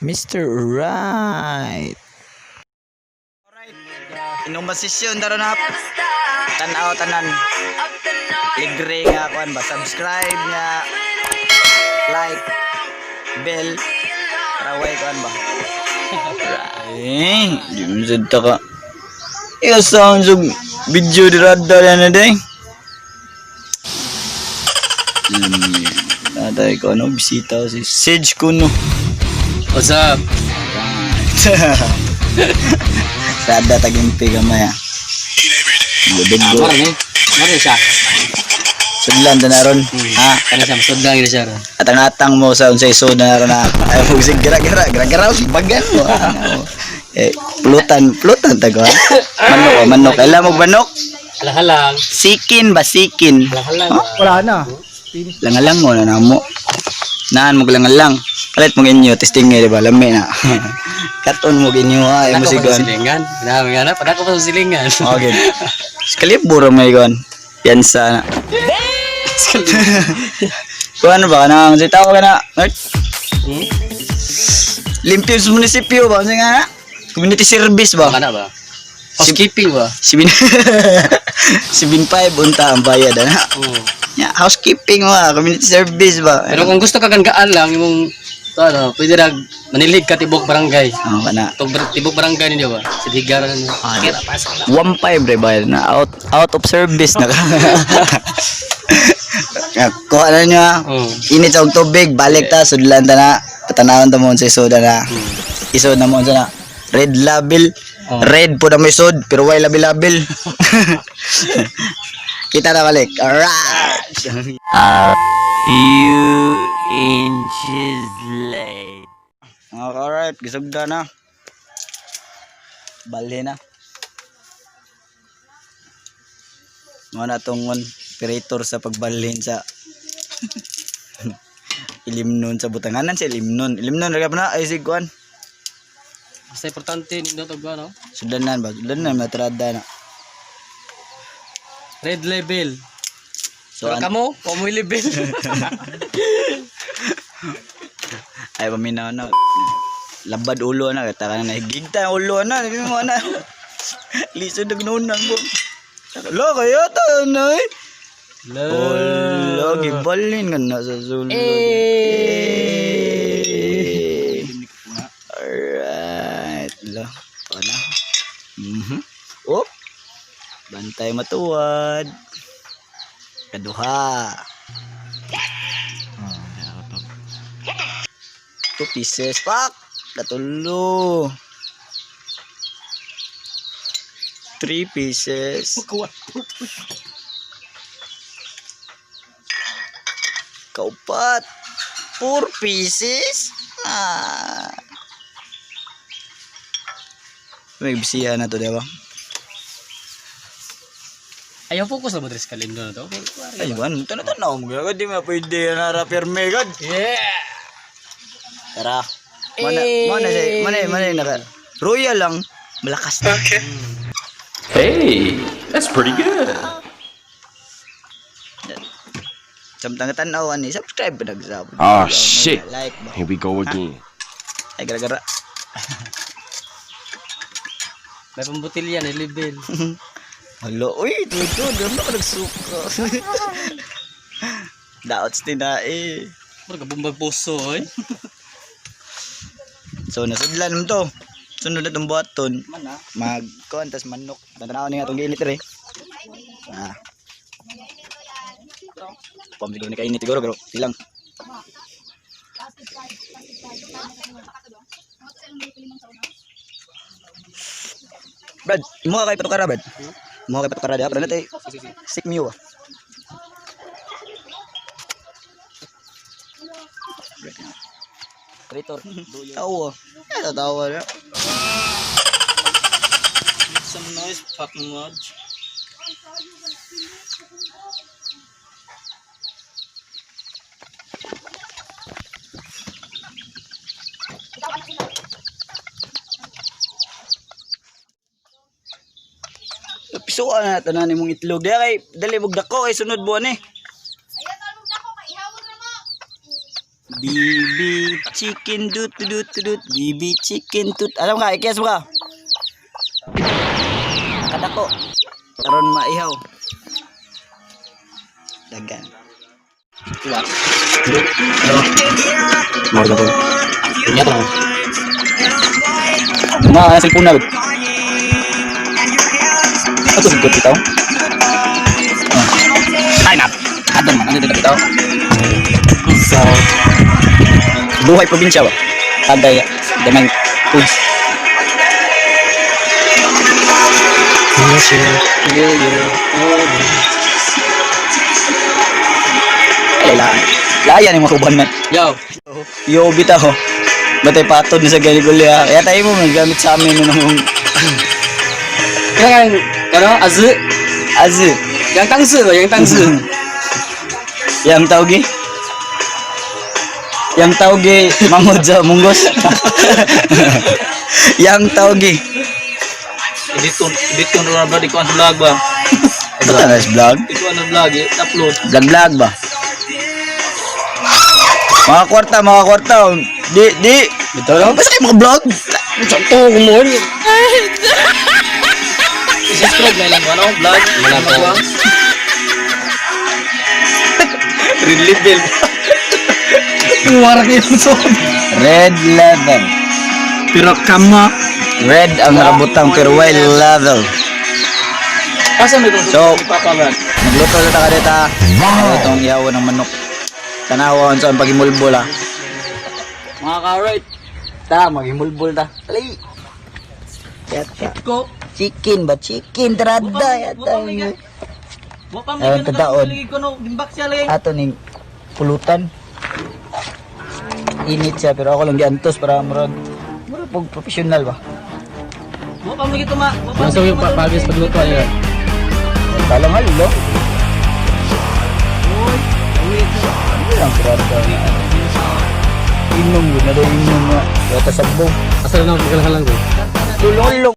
Mr. Right. Alright. Inumasisyon taro na. Tanaw tanan. Ligre nga kuan ba subscribe nga like bell para way kuan ba. Yung sadta ka. Iya sounds of video dirada na day. Natay ko ano bisita si Sage Kuno. What's up? Sada tagimpi gamay. Budog. Mari siya. Sudlan na ron. Ha? Kana siya masudlang ina siya. Atang-atang mo sa unsay soda na ron na. Ay mo sig gira-gira si bagan mo. Pulutan ta ko. Manok. Kailan mo manok? Halang-halang. Sikin ba sikin? Halang-halang. Wala na. Langalang mo na namo. Naan mo langalang. Palit mo ginyo testing di ba lami na. Karton mo ginyo ay mo sigon. Silingan. Dami nga na padako pa sa silingan. Okay. Skaliburo may gon. Piansa na. Kuan ba nang si tao ka na? Limpyo sa munisipyo ba nga na? Community service ba? Kana ba? Housekeeping ba? 7.5 unta ang bayad na. Oo. Ya, housekeeping ba? Community service ba? Pero kung gusto ka ganggaan lang yung ano, pwede ra manilig ka tibok barangay. Oh, kana. Tibok barangay ninyo ba? Sa higaran ninyo. Kira pasok lang. 1.5 re bayad na out of service na. Kuha na niya. Oo. Init sa og tubig, balik ta sudlan ta na. Patanawon ta mo sa soda na. Isod na mo sa na. Red label. Oh. Red po na may sod pero why labil-labil. Kita na balik. Alright. A few inches late. Alright, gisugda na. Bali na. Mga natong operator sa pagbalhin sa ilimnon sa butanganan sa ilimnon. Ilimnon ra na ay sigkuan. Basta importante nito to ano? Sudanan ba? Sudanan matrada na. Red label. So Pero kamo, mo label. ay paminaw na. Labad ulo na kata ka na higigta ulo na, di mo na. Lisod og nunang mo. Lo kayo ta nay. Lo gibalin ka na sa sulod. Alright, lo. Ana. Oh. Bantay matuwad. Kaduha. 2 pieces pak. Katulo. 3 pieces. Kaupat. 4 pieces. May bisiya na to, diba? Ayaw focus na mo tres kalindo na to. Ayun, tanaw mo gagad. Di mo pwede na rapirme gad. Yeah. Tara. Mana naka. Royal lang. Malakas na. Okay. Hey, that's pretty good. Samtang tanawan ni subscribe pa nagsab. Oh shit. Like ba. Here we go again. Ay gara-gara. May pambutilya na label. Hello, uy, tuto, ganda ka nagsuka. Daots din na eh. Mura ka bumbag puso eh. So nasudlan mo to. Sunod na itong buhaton. Mag-kontas manok. Tanaw ni nga itong ginit rin. Pamigod ni kainit siguro pero silang. Brad, imo ka kay patukara, Brad. Imo ka kay patukara dia, Brad. Natay stick me wa. Creator. Tawa. Tawa na. Some noise fucking much. Pisuan na tanan imong itlog. Diya kay dali bug dako kay sunod buwan eh. Ayan, tanong na ko, kaihawon na mo. Bibi chicken dut dut dut. Bibi chicken tut. Alam ka, ikiyas mo ka. Kadako. Karon maihaw. Dagan. Tuwa. Mawag na po. Inya to. Mga cellphone na. Ato siguro bitaw. Ay na. Ato man ano dito bitaw. So buhay probinsya ba? Tagay damang foods. Layan yung makuban man. Yo. Yo bitaw. Batay patod na sa galiguli ha. Kaya tayo mo magamit sa amin nung Yang kano azu, azu. yang tangsu ba, yang tangsu. Yang tauge. Yang tauge mangod sa munggos. Yang tauge. Edit na ba di ko ang vlog ba? Ito na vlog. Ito ang vlog upload. Vlog ba? Mga kwarta. Di. Ito lang. Basta kayo mga vlog. Sakto mo. I-subscribe na lang ano, vlog. Wala po. Red level. Warang yung so. Red level. Pero kama. Red ang nakabutang pero white level. Asa may kung So, papagan. Nagluto na ka dito. Itong ihaw ng manok. Tanawon sa pagimulbol ha. Mga ka-right. Ta, magimulbol ta. Alay. Ko. Chicken ba? Chicken. Trada. Yata. Wa pa Ayun, tadaon. ko no, dimbak siya lang. Ato ning pulutan. Init siya pero ako lang giantos para murag pag professional ba. Wa pa mo gito ma. Masa yung pagis pagluto ay. Talang halo. Ano lang trada. Inom yun na rin inom nga. Yata sabong. Asa na magkalahalan ko. Lulong.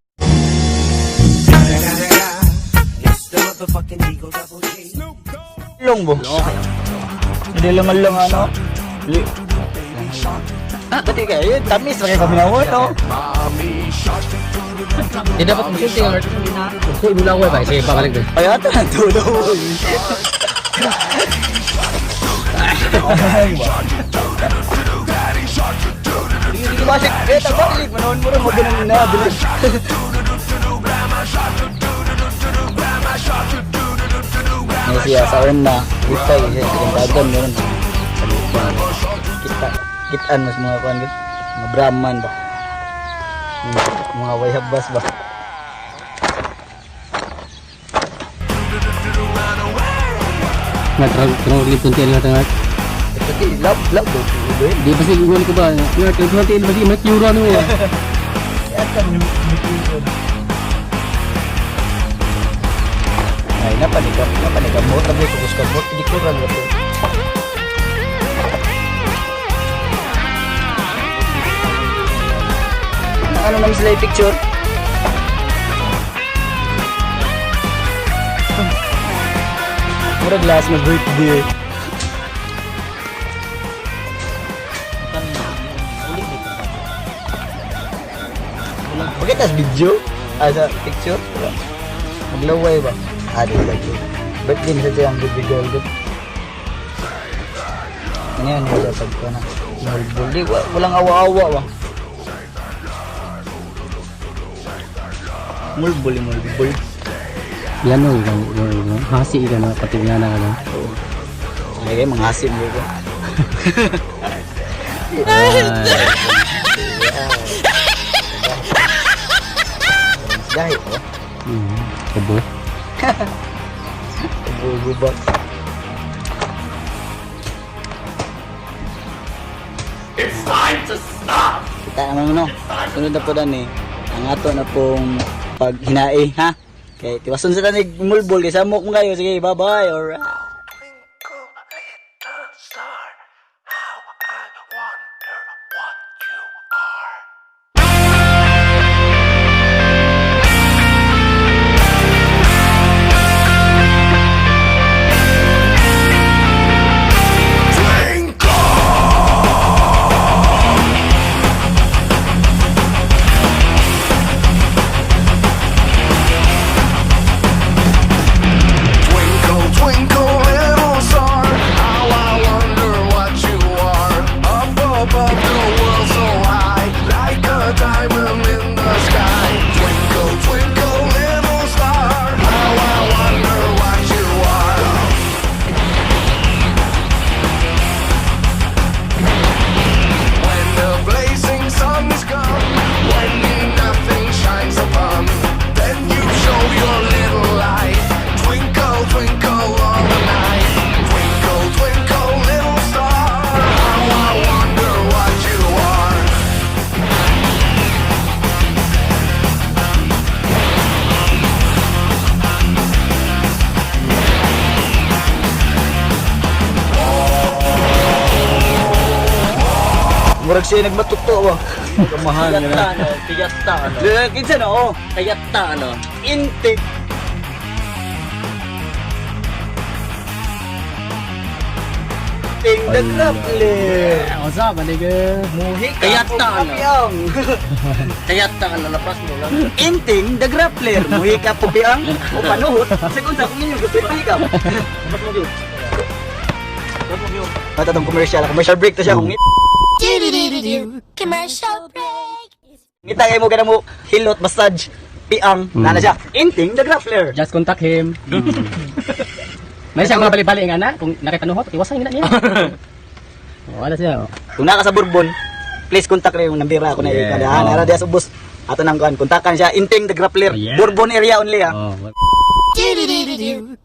Long bo. Hindi lang ano. Pati kayo, tamis na kayo paminawa to. Di dapat musunting ang artist na. So ibula ko ba? Sige, pabalik din. Kaya ito na tulo. Basik, kita balik manoon mo rin magaling na bilis. Ini siya sa una, kita yung dagan meron. Kitaan mas mga kuan guys, mga Brahman ba, mga wayhabas ba. Nagtraglipon tayo lang tengah. Tapi love do. Di pasti gimana ko ba? Ya, kalau tayo pasti mature ano ya. Akan mikir. Ay, napanika mo tabi fokus ka mo di kurang gitu. Ano naman sila yung picture? Murag last na birthday. Bakit tas video? Sa picture? Maglaway ba? Di lagi. Birthday na siya ang baby girl ko. Ano yan? Wala pag ko na. Mulbuli. Walang awa-awa ba? Mulbuli. Yan o, hasi ka na, pati yan na ka lang. Ay, mga hasim mo ko. Gahit ba? Kubo. Bubak. It's time to stop. Kita naman no. Sunod na po dan eh. Ang ato na pong paghinai ha. Kay tiwason sa tanig mulbol kay samok mo kayo. Sige, bye-bye. Alright. siya nagmatuto ba? Kamahal na. Piyata ano. Kinsa na oh. Piyata ano. Intik. Ting the grappler. Asa ba nigga? Muhi ka Kayat po, na, ano? kapiyang. Piyata ano lapas mo lang. Inting the grappler. Muhi ka po biyang. O panuhot. Segunda kung ninyo gusto ka. Lapas mo yun. Ito itong commercial break to siya kung Commercial break. ngitay mo ka na mo hilot massage piang nana siya inting the grappler. Just contact him. May siya mga bali-bali nga na kung nakipanuhot, iwasan nga niya. Wala siya. Kung naka sa Bourbon, please contact rin yung nambira ako na ikadahan. Ara diya subos. Ato nang kuan, kontakan siya inting the grappler. Yeah. Bourbon area only ah. Oh,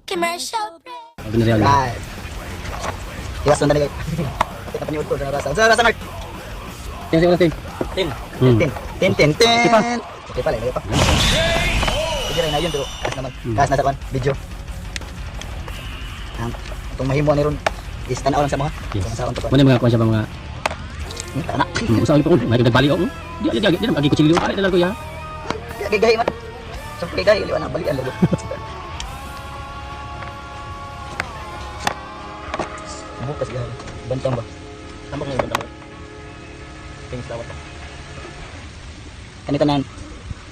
Commercial break. binariyan niya. Right. Iwas na nalagay. Kita paniud ko sa rasa. Sa rasa Mark. Tingnan siya ulit. Tin. Hmm. Tin. Okay pala, lagay pa. Sige rin na yun pero kas naman. Kas na sa kuan video. Itong mahimo ni ron is tanaw lang sa mga. Yes. Sa akong to. Muna mga kuha siya ba mga Tana. usaw ko. May nagbali ako. Di na kutsilyo pa dala ko ya. Gagay man. So gagay liwan na balikan lalo. Bukas yan. Bantang ba? Tambak mo yung bantang. Tingis lawat. Kanita nan.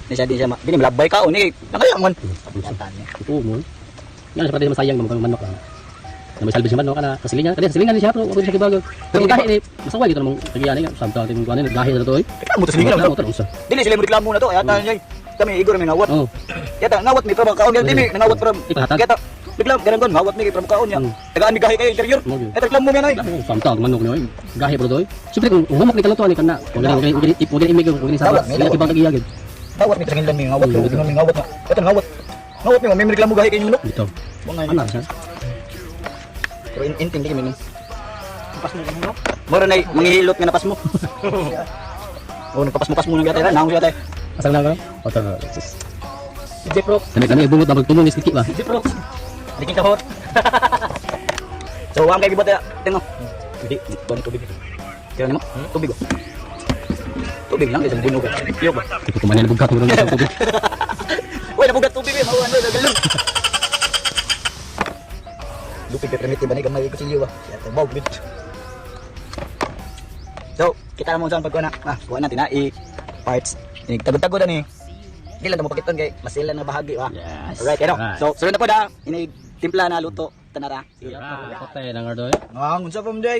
Ni siya din siya. Bini malabay ka ni. Nakayaman. Tantan niya. Oo mo. Yan sa pati masayang mga manok lang. Na may salvage manok kana kasilingan. Kadi kasilingan siya pero okay siya kibag. Pero gahi ni masaway dito namang tagiyan ni samtang tin kuan ni gahi na to eh. Ikaw mo to silingan lang. Motor usa. Dili sila mo reklamo na to. Yata niya. Kami igor mi ngawat. Oh. Yata ngawat mi trabaho kaon dili ngawat from. Ipahatag. Yata bigla ganun gon ngawat mi trabaho kaon niya. Tagaan mi gahi kay interior. Ito reklamo mi nay. Samtang manok ni oy. Gahi bro doy. Siyempre kung humok ni kalutuan ni kana. Kung gani imig kung sa ibang tagiyagid. Ngawat mi trangin lang mi ngawat. Mi ngawat na. Ito ngawat. Ngawat mi may reklamo gahi kay inyo. Dito. Bangay. Ana siya. Pero inting di kami. Pas mo no? Moro nay manghihilot nga napas mo. Oh, nagpapas mo nang gatay na, naong siya tay. Asal na ko? Oto. DJ Pro, Kami bungot na magtulong ni Stiki ba? DJ Pro. Diking kahot. So, ang kay gibot ya, tingo. Hindi, buwan tubig. Kaya nimo, tubig ko. Tubig lang, isang bunog. Iyo ba? Ito kumanin bugat mo sa tubig. Uy, nabugat tubig eh, mauwan na, nagalog. Lupig ka primiti ba ni gamay kutsilyo ba? Kaya tabaw, gud. So, kita mo saan pagkuha na. Kuha natin na parts. Tagod-tagod na ni. Hindi lang na mapakiton kay masila na bahagi ba? Yes. Alright, ano? Alright. So, sunod na po na. Timpla na luto. Tanara. Patay nang ardoy. Unsa pa mo day?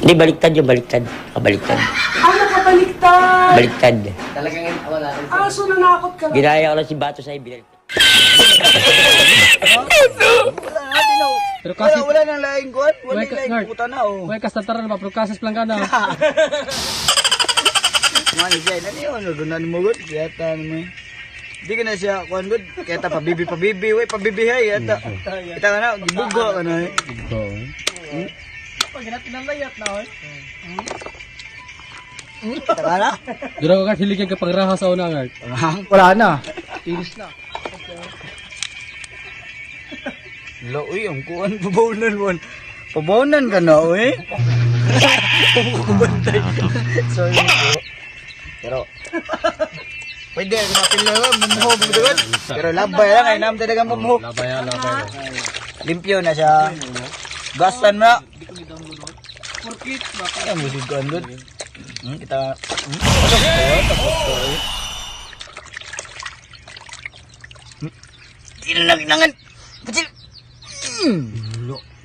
Hindi, baliktad yung baliktad. Kabaliktad. Ah, nakabaliktad! Baliktad. Talagang wala. Ah, so nanakot ka lang. Ginaya ko lang si Bato sa ibig. Wala na, di na. Pero kasi Wala nang laing kuwan. Wala Wait, nang laing Nard. puta na oh. Kuya kastantaran ba pero kasas lang kana. Mano siya, nani yun, nagunan mo gud, yata naman. Di ka na siya, kuhan gud, kaya ta pabibi, wey, pabibi hay, yata. Kita ka na, gibugo ka na eh. Ito. Kita ka na? Dura ko ka hilig ka pangraha sa una nga. Wala na. Tinis na. Lo, uy, ang kuhan, pabawnan mo. Pabawnan ka na, uy. Pabawnan ka. Sorry po. Pero, pwede, kumapil na lang, mamuhog mo doon. Pero labay lang, ay naman talaga mamuhog. Labay. Limpyo na siya. Gasan na. Ay, musig ko andun. Kita. Tinangan. Kecil.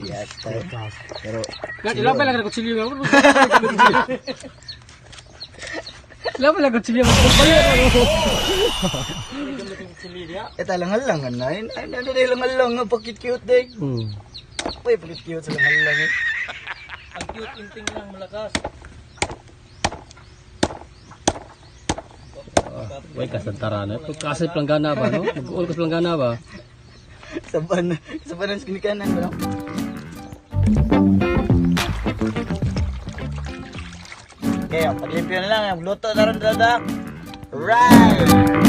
Yes, pero Labay lang kutsilyo nga. Labay lang kutsilyo. eta langalangan na. Ay, nanday langalang nga pakit-cute day. Uy, pakit-cute sa langalang eh. Ang cute inting lang malakas. Kuya kastantaran. Pero kasas lang kana ba no? Mag-uol kas lang kana ba? Saban ang skin kanan ba? Okay, paglimpyo na lang. Luto na rin dada. Right!